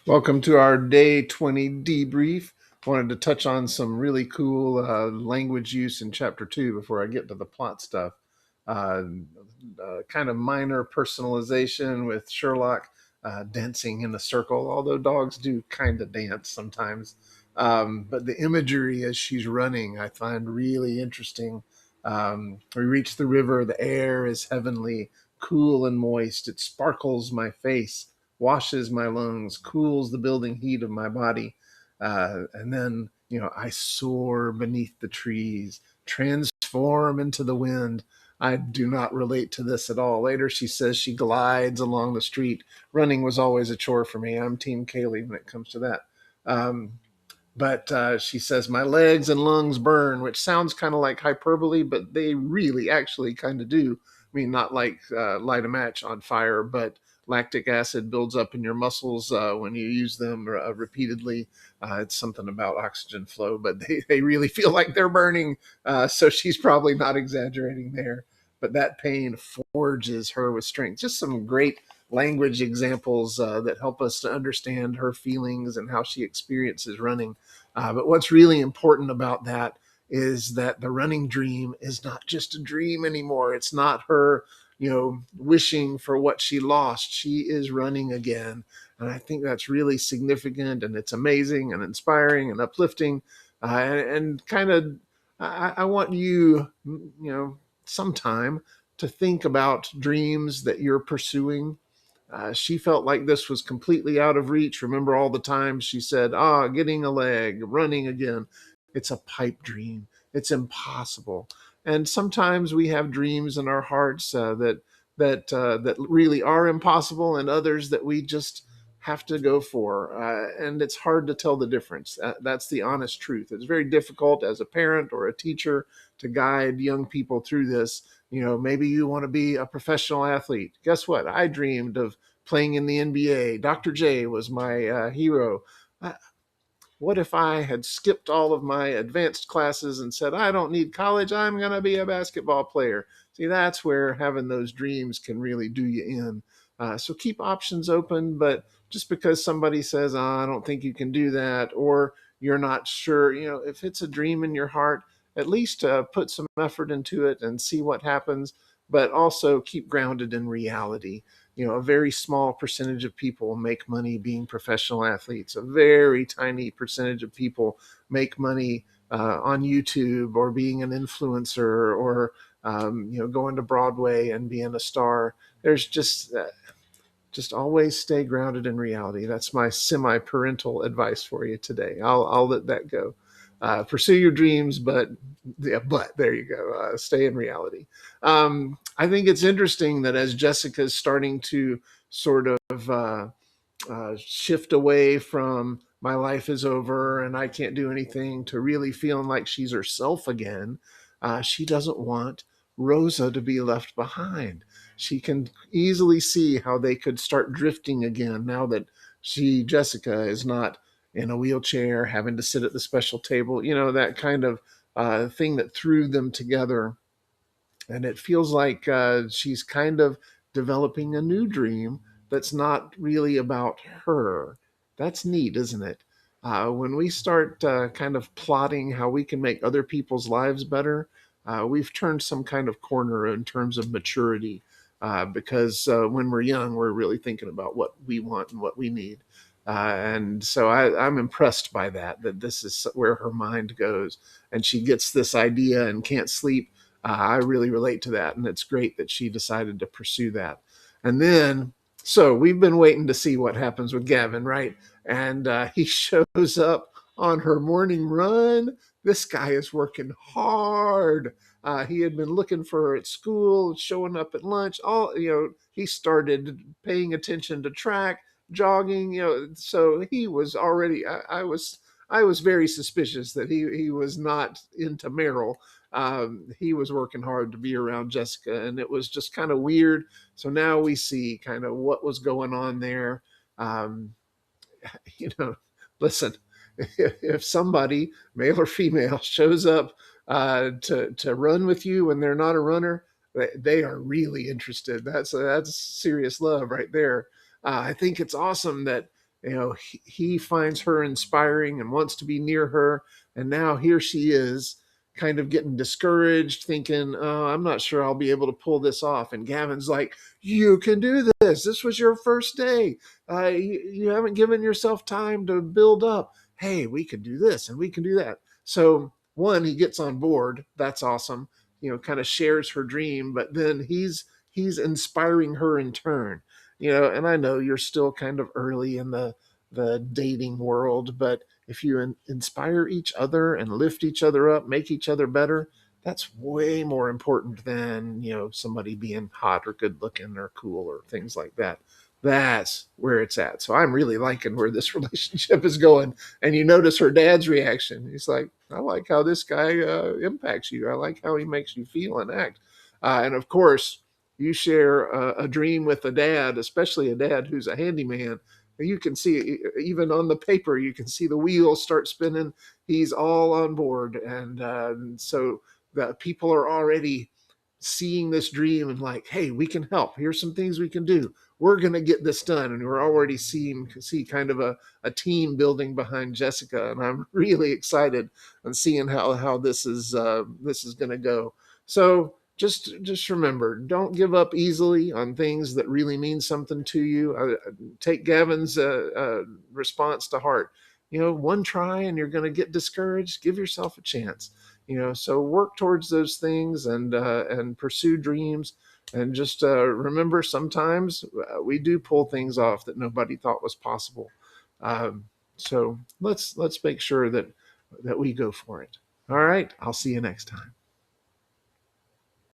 Welcome to our day 20 debrief. Wanted to touch on some really cool language use in chapter 2 before I get to the plot stuff. Uh, Kind of minor personalization with Sherlock dancing in a circle, although dogs do kind of dance sometimes. But the imagery as she's running, I find really interesting. We reach the river, the air is heavenly, cool and moist. It sparkles my face, washes my lungs, cools the building heat of my body. And then, I soar beneath the trees, transform into the wind. I do not relate to this at all. Later, she says she glides along the street. Running was always a chore for me. I'm Team Kaylee when it comes to that. Um, but she says, my legs and lungs burn, which sounds kind of like hyperbole, but they really actually kind of do. I mean, not like light a match on fire, but lactic acid builds up in your muscles when you use them repeatedly. It's something about oxygen flow, but they really feel like they're burning. So she's probably not exaggerating there. But that pain forges her with strength. Just some great language examples that help us to understand her feelings and how she experiences running. But what's really important about that is that the running dream is not just a dream anymore. It's not her, wishing for what she lost. She is running again. And I think that's really significant, and it's amazing and inspiring and uplifting. And kind of, I want you, sometime to think about dreams that you're pursuing. She felt like this was completely out of reach. Remember all the times she said, getting a leg, running again. It's a pipe dream. It's impossible. And sometimes we have dreams in our hearts that really are impossible, and others that we just have to go for. And it's hard to tell the difference. That's the honest truth. It's very difficult as a parent or a teacher to guide young people through this. Maybe you want to be a professional athlete. Guess what? I dreamed of playing in the NBA. Dr. J was my hero. Uh, what if I had skipped all of my advanced classes and said, I don't need college, I'm going to be a basketball player? See, that's where having those dreams can really do you in. So keep options open, but just because somebody says, I don't think you can do that, or you're not sure, if it's a dream in your heart, at least put some effort into it and see what happens, but also keep grounded in reality. A very small percentage of people make money being professional athletes. A very tiny percentage of people make money on YouTube or being an influencer or going to Broadway and being a star. There's just always stay grounded in reality. That's my semi-parental advice for you today. I'll let that go. Pursue your dreams, but yeah, but there you go. Stay in reality. I think it's interesting that as Jessica's starting to sort of shift away from my life is over and I can't do anything to really feeling like she's herself again, she doesn't want Rosa to be left behind. She can easily see how they could start drifting again now that Jessica, is not in a wheelchair, having to sit at the special table, that kind of thing that threw them together. And it feels like she's kind of developing a new dream that's not really about her. That's neat, isn't it? When we start kind of plotting how we can make other people's lives better, we've turned some kind of corner in terms of maturity. Because when we're young, we're really thinking about what we want and what we need. And so I'm impressed by that this is where her mind goes. And she gets this idea and can't sleep. I really relate to that, and it's great that she decided to pursue that. And then, so we've been waiting to see what happens with Gavin, right? And he shows up on her morning run. This guy is working hard. He had been looking for her at school, showing up at lunch. He started paying attention to track, jogging. So he was already. I was very suspicious that he was not into Meryl. He was working hard to be around Jessica, and it was just kind of weird. So now we see kind of what was going on there. Um, you know, Listen, if somebody, male or female, shows up to run with you when they're not a runner, they are really interested. That's serious love right there. I think it's awesome that he finds her inspiring and wants to be near her, and now here she is kind of getting discouraged, thinking, oh, I'm not sure I'll be able to pull this off. And Gavin's like, you can do this. This was your first day. You haven't given yourself time to build up. Hey, we can do this and we can do that. So one, he gets on board. That's awesome. Kind of shares her dream, but then he's inspiring her in turn. And I know you're still kind of early in the dating world, but if you inspire each other and lift each other up, make each other better, that's way more important than somebody being hot or good looking or cool or things like that. That's where it's at. So I'm really liking where this relationship is going. And you notice her dad's reaction. He's like, I like how this guy impacts you. I like how he makes you feel and act. And of course, you share a dream with a dad, especially a dad who's a handyman. You can see, even on the paper, you can see the wheels start spinning. He's all on board. And so the people are already seeing this dream and like, hey, we can help. Here's some things we can do. We're going to get this done. And we're already see kind of a team building behind Jessica. And I'm really excited on seeing how this is going to go. So just remember, don't give up easily on things that really mean something to you. Take Gavin's response to heart. One try and you're going to get discouraged. Give yourself a chance. So work towards those things and pursue dreams. And just remember, sometimes we do pull things off that nobody thought was possible. So let's make sure that we go for it. All right. I'll see you next time.